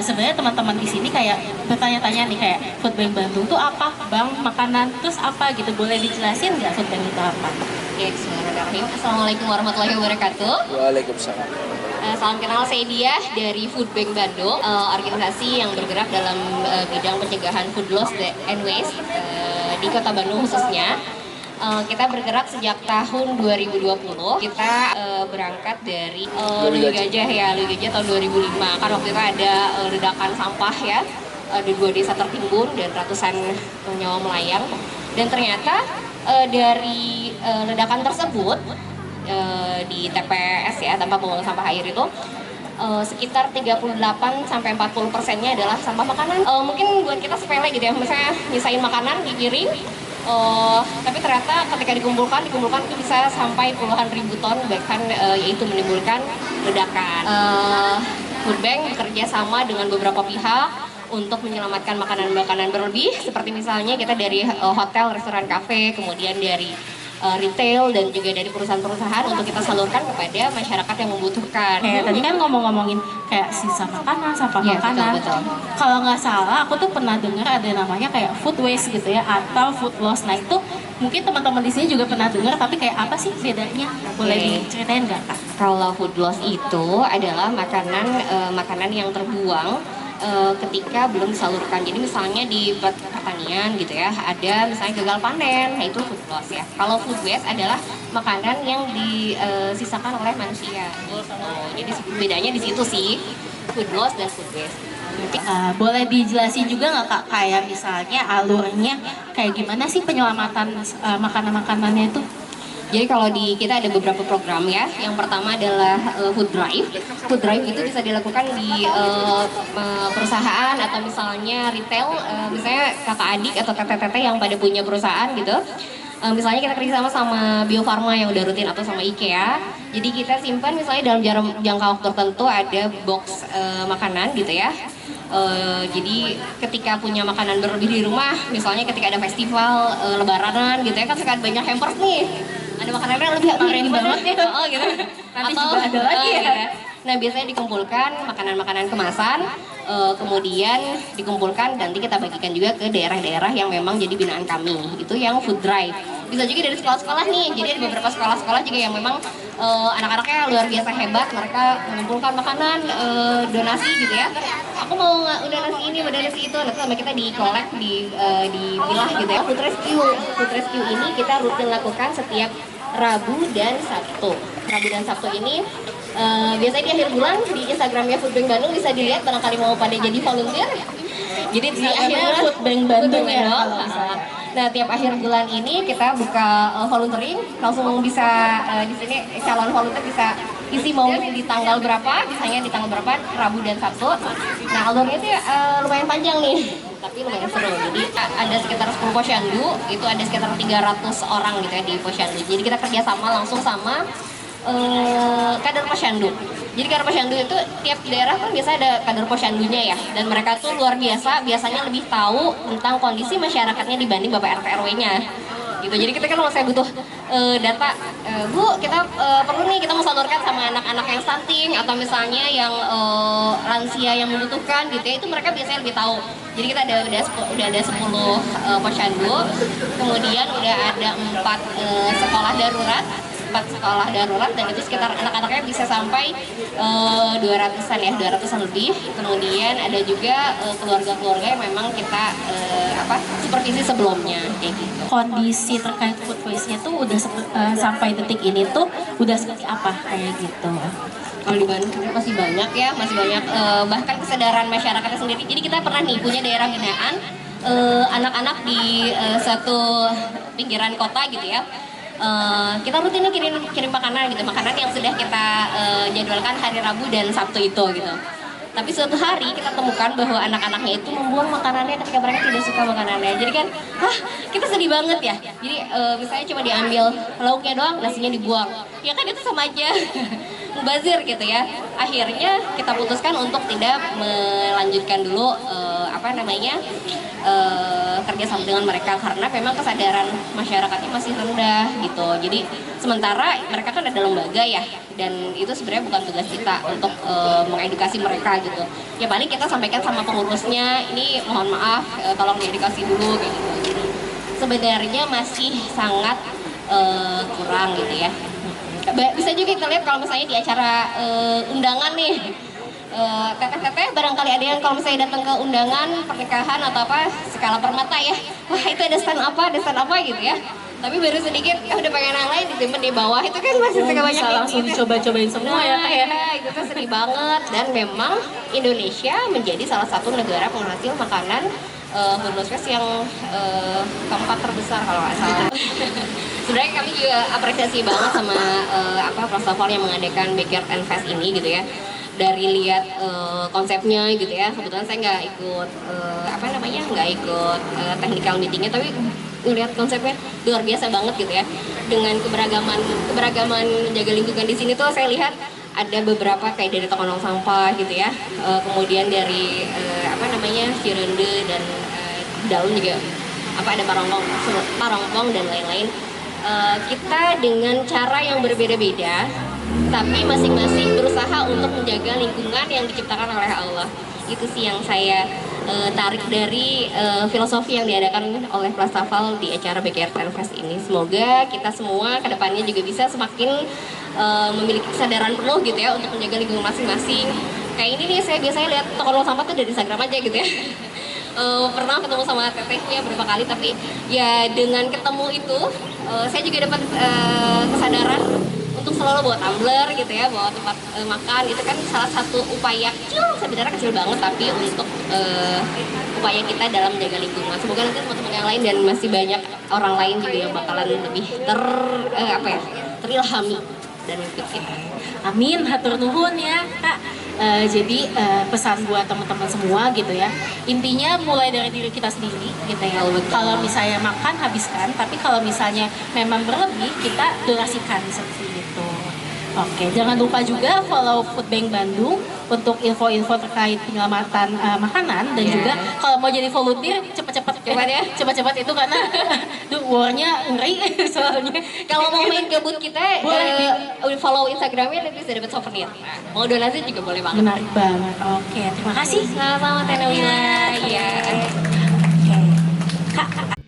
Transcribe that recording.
sebenarnya teman-teman di sini kayak bertanya-tanya nih kayak food bank Bandung tuh apa, Bang? Makanan terus apa gitu? Boleh dijelasin nggak food bank itu apa? Oke, bismillahirrahmanirrahim. Assalamualaikum warahmatullahi wabarakatuh. Waalaikumsalam. Salam kenal, saya Diah dari Food Bank Bandung, organisasi yang bergerak dalam bidang pencegahan food loss and waste di Kota Bandung khususnya. Kita bergerak sejak tahun 2020. Kita berangkat dari Lui Gajah ya, Lui Gajah tahun 2005. Kan waktu itu ada ledakan sampah ya, ada 2 desa tertimbun dan ratusan nyawa melayang. Dan ternyata dari ledakan tersebut di TPS ya, tempat pembuangan sampah air itu sekitar 38-40%-nya adalah sampah makanan. Mungkin buat kita sepele gitu ya, misalnya nyisain makanan digiring, tapi ternyata ketika dikumpulkan itu bisa sampai puluhan ribu ton, bahkan yaitu menimbulkan ledakan. Food Bank bekerja sama dengan beberapa pihak untuk menyelamatkan makanan-makanan berlebih, seperti misalnya kita dari hotel, restoran, kafe, kemudian dari retail dan juga dari perusahaan-perusahaan untuk kita salurkan kepada masyarakat yang membutuhkan. Kayak tadi kan ngomongin kayak sisa makanan, sampah Iya, makanan. betul. Kalau nggak salah, aku tuh pernah dengar ada namanya kayak food waste gitu ya, atau food loss. Nah itu mungkin teman-teman di sini juga pernah dengar, tapi kayak apa sih bedanya? Boleh diceritain nggak, Kak? Kalau food loss itu adalah makanan yang terbuang ketika belum disalurkan. Jadi misalnya di pertanian gitu ya, ada misalnya gagal panen, nah itu food loss ya. Kalau food waste adalah makanan yang disisakan oleh manusia gitu. Jadi bedanya di situ sih, food loss dan food waste. Boleh dijelasin juga nggak, Kak, kayak misalnya alurnya kayak gimana sih penyelamatan makanan-makanannya itu? Jadi kalau di kita ada beberapa program ya. Yang pertama adalah food drive. Food drive itu bisa dilakukan di perusahaan atau misalnya retail, misalnya kakak adik atau teteh-teteh yang pada punya perusahaan gitu. Misalnya kita kerjasama sama Bio Farma yang udah rutin atau sama IKEA. Jadi kita simpan misalnya dalam jangka waktu tertentu ada box makanan gitu ya. Jadi ketika punya makanan berlebih di rumah, misalnya ketika ada festival lebaranan gitu ya, kan suka ada banyak hampers nih, ada makanannya lebih Keren banget ya. oh gitu. Nanti juga ada lagi ya. Gitu. Nah biasanya dikumpulkan makanan-makanan kemasan, kemudian dikumpulkan nanti kita bagikan juga ke daerah-daerah yang memang jadi binaan kami. Itu yang food drive. Bisa juga dari sekolah-sekolah nih. Jadi ada beberapa sekolah-sekolah juga yang memang anak-anaknya luar biasa hebat. Mereka mengumpulkan makanan donasi gitu ya. Aku mau donasi ini, mau donasi itu. Nanti sama kita dikolek, dipilah gitu ya. Food rescue ini kita rutin lakukan setiap Rabu dan Sabtu. Rabu dan Sabtu ini biasanya di akhir bulan di Instagramnya Food Bank Bandung bisa dilihat, barangkali mau pada jadi volunteer. Jadi di akhir bulan Food Bank Bandung ya, Bandung. kalau misalnya. Nah tiap akhir bulan ini kita buka volunteering, langsung bisa di sini calon volunteer bisa isi mau di tanggal berapa, misalnya di tanggal berapa Rabu dan Sabtu. Nah alurnya sih lumayan panjang nih, tapi lumayan seru. Jadi ada sekitar 10 posyandu, itu ada sekitar 300 orang gitu ya di posyandu. Jadi kita kerjasama langsung sama kader posyandu. Jadi kader posyandu itu tiap daerah kan biasa ada kader posyandunya ya, dan mereka tuh luar biasa, biasanya lebih tahu tentang kondisi masyarakatnya dibanding Bapak RT RW-nya. Gitu. Jadi kita kan kalau saya butuh data, Bu, kita perlu nih, kita mau salurkan sama anak-anak yang stunting atau misalnya yang lansia yang membutuhkan gitu ya, itu mereka biasanya lebih tahu. Jadi kita udah ada 10 posyandu, kemudian udah ada 4 sekolah darurat, 4 sekolah darurat, dan itu sekitar anak-anaknya bisa sampai 200-an ya, 200-an lebih. Kemudian ada juga keluarga-keluarga yang memang kita supervisi sebelumnya kayak gitu. Kondisi terkait food waste-nya tuh udah sampai detik ini tuh udah seperti apa kayak gitu? Kalau di Bandung masih banyak ya, masih banyak bahkan kesadaran masyarakatnya sendiri. Jadi kita pernah nih punya daerah binaan anak-anak di satu pinggiran kota gitu ya. Kita rutinnya kirim makanan gitu, makanan yang sudah kita jadwalkan hari Rabu dan Sabtu itu gitu. Tapi suatu hari kita temukan bahwa anak-anaknya itu membuang makanannya ketika mereka tidak suka makanannya. Jadi kan, kita sedih banget ya. Jadi misalnya cuma diambil lauknya doang, nasinya dibuang. Ya kan itu sama aja mubazir gitu ya. Akhirnya kita putuskan untuk tidak melanjutkan dulu apa namanya kerjasama dengan mereka karena memang kesadaran masyarakatnya masih rendah gitu. Jadi sementara mereka kan ada lembaga ya, dan itu sebenarnya bukan tugas kita untuk mengedukasi mereka gitu. Ya paling kita sampaikan sama pengurusnya, ini mohon maaf tolong diedukasi dulu kayak gitu. Jadi sebenarnya masih sangat kurang gitu ya. Bisa juga kita lihat kalau misalnya di acara undangan nih, teteh-teteh barangkali ada yang kalau misalnya datang ke undangan pernikahan atau apa skala permata ya, wah itu ada stand apa gitu ya, tapi baru sedikit udah pengen yang lain disimpan di bawah, itu kan masih banyak Bisa langsung gitu. dicoba-cobain semua ya Kak ya. Itu tuh sedih banget, dan memang Indonesia menjadi salah satu negara penghasil makanan food loss fest yang keempat terbesar kalau nggak salah. Sebenarnya kami juga apresiasi banget sama Prastafal yang mengadakan Backyard and Fest ini gitu ya. Dari lihat konsepnya gitu ya, kebetulan saya nggak ikut nggak ikut technical meetingnya, tapi ngelihat konsepnya luar biasa banget gitu ya. Dengan keberagaman menjaga lingkungan di sini tuh saya lihat ada beberapa kayak dari toko nong sampah gitu ya, kemudian dari Cirende, dan di dalam juga ada parongpong dan lain-lain. Kita dengan cara yang berbeda-beda, tapi masing-masing berusaha untuk menjaga lingkungan yang diciptakan oleh Allah. Itu sih yang saya tarik dari filosofi yang diadakan oleh Prastafal di acara Backyard and Fest ini. Semoga kita semua kedepannya juga bisa semakin memiliki kesadaran penuh gitu ya untuk menjaga lingkungan masing-masing. Kayak ini nih, saya biasanya lihat toko sampah tuh dari Instagram aja gitu ya. Pernah ketemu sama tetehnya berapa kali, tapi ya dengan ketemu itu saya juga dapat kesadaran untuk selalu bawa tumbler gitu ya, bawa tempat makan. Itu kan salah satu upaya kecil, sebenarnya kecil banget, tapi untuk upaya kita dalam menjaga lingkungan. Semoga nanti teman-teman yang lain dan masih banyak orang lain juga yang bakalan lebih terilhami dan mengikuti kita. Amin, hatur nuhun ya Kak. Jadi pesan buat teman-teman semua gitu ya, intinya mulai dari diri kita sendiri gitu ya. Kalau misalnya makan, habiskan, tapi kalau misalnya memang berlebih, kita donasikan seperti itu. Oke, jangan lupa juga follow Food Bank Bandung untuk info-info terkait penyelamatan makanan, dan juga kalau mau jadi volunteer cepet-cepet ya. Cepet-cepet itu karena war-nya ngeri soalnya. Kalau mau main gabut kita follow Instagramnya, nanti bisa dapat souvenir. Mau donasi juga boleh banget. Menarik banget. Oke, terima kasih. Sama-sama Teh Nawila. Iya. Oke. Kak,